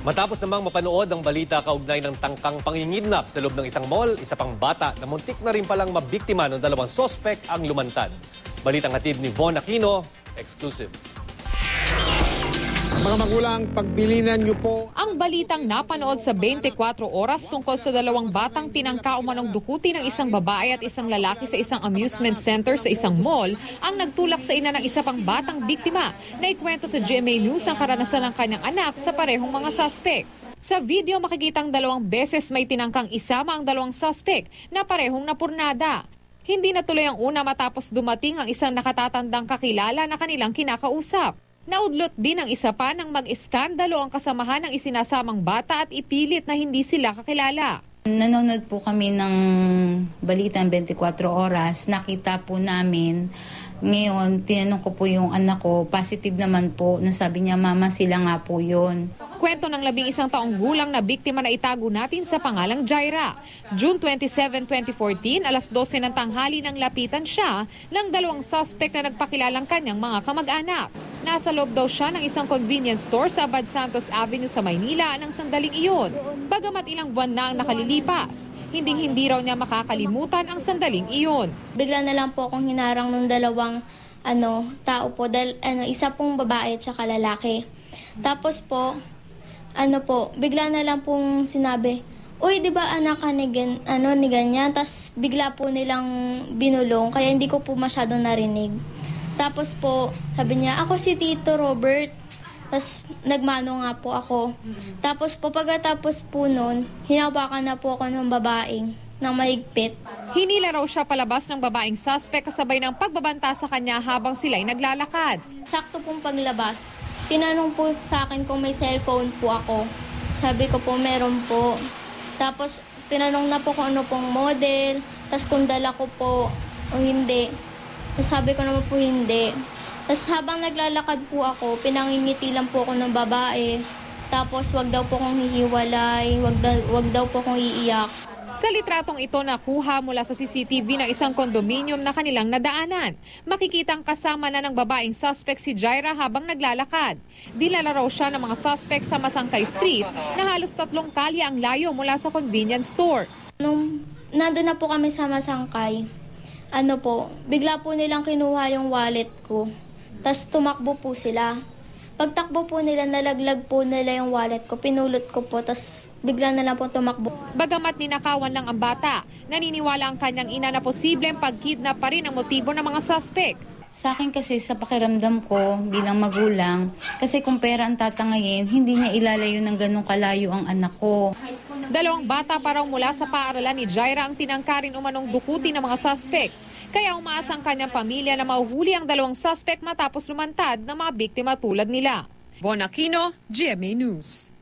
Matapos namang mapanood ang balita kaugnay ng tangkang pangingidnap sa loob ng isang mall, isa pang bata na muntik na rin palang mabiktima ng dalawang sospek ang lumantad. Balitang hatid ni Von Aquino, exclusive. Mga magulang, pagbilinan niyo po. Ang balitang napanood sa 24 oras tungkol sa dalawang batang tinangka umanong dukuti ng isang babae at isang lalaki sa isang amusement center sa isang mall ang nagtulak sa ina ng isa pang batang biktima na ikwento sa GMA News ang karanasan ng kanyang anak sa parehong mga suspect. Sa video makikitang 2 beses may tinangkang isama ang dalawang suspect na parehong napurnada. Hindi natuloy ang una matapos dumating ang isang nakatatandang kakilala na kanilang kinakausap. Naudlot din ang isa pa nang mag-iskandalo ang kasamahan ng isinasamang bata at ipilit na hindi sila kakilala. Nanonood po kami ng Balitang 24 Oras. Nakita po namin. Ngayon, tinanong ko po yung anak ko. Positive naman po. Nasabi niya, Mama, sila nga po yun. Kwento ng 11 taong gulang na biktima na itago natin sa pangalang Jaira. June 27, 2014, alas 12 ng tanghali nang lapitan siya ng dalawang suspect na nagpakilalang kanyang mga kamag-anak. Nasa loob daw siya ng isang convenience store sa Abad Santos Avenue sa Maynila ng sandaling iyon. Bagamat ilang buwan na ang nakalilipas, hindi raw niya makakalimutan ang sandaling iyon. Bigla na lang po akong hinarang ng dalawang tao po, isa pong babae at saka lalaki. Tapos po, bigla na lang pong sinabi, "Uy, di ba anak ka ni ganyan?" Tapos bigla po nilang binulong, kaya hindi ko po masyadong narinig. Tapos po, sabi niya, "Ako si Tito Robert." Tapos nagmano nga po ako. Tapos po, pagkatapos po nun, hinawakan na po ako ng babaeng ng mahigpit. Hinila raw siya palabas ng babaeng suspect kasabay ng pagbabanta sa kanya habang sila'y naglalakad. Sakto pong paglabas, tinanong po sa akin kung may cellphone po ako. Sabi ko po, meron po. Tapos tinanong na po kung ano pong model, tapos kung dala ko po o hindi. Tapos sabi ko naman po hindi. Tapos habang naglalakad po ako, pinangingiti lang po ako ng babae. Tapos wag daw po akong hihiwalay, wag daw po akong iiyak. Sa litratong ito nakuha mula sa CCTV ng isang kondominium na kanilang nadaanan. Makikitang kasama na ng babaeng suspect si Jaira habang naglalakad. Dinala raw siya ng mga suspect sa Masangkay Street na halos 3 kalye ang layo mula sa convenience store. Nung nandun na po kami sa Masangkay, bigla po nilang kinuha yung wallet ko. Tapos tumakbo po sila. Pagtakbo po nila, nalaglag po nila yung wallet ko. Pinulot ko po, tapos bigla na lang po tumakbo. Bagamat ninakawan lang ang bata, naniniwala ang kanyang ina na posibleng pagkidnap pa rin ang motibo ng mga suspect. Sa akin kasi sa pakiramdam ko bilang magulang, kasi kung pera ang tatangayin, hindi niya ilalayo ng ganong kalayo ang anak ko. 2 bata pa raw mula sa paaralan ni Jaira ang tinangkarin umanong dukuti ng mga suspect. Kaya umaasa ang kanyang pamilya na mahuhuli ang 2 suspect matapos lumantad ng mga biktima tulad nila. Von Aquino, GMA News.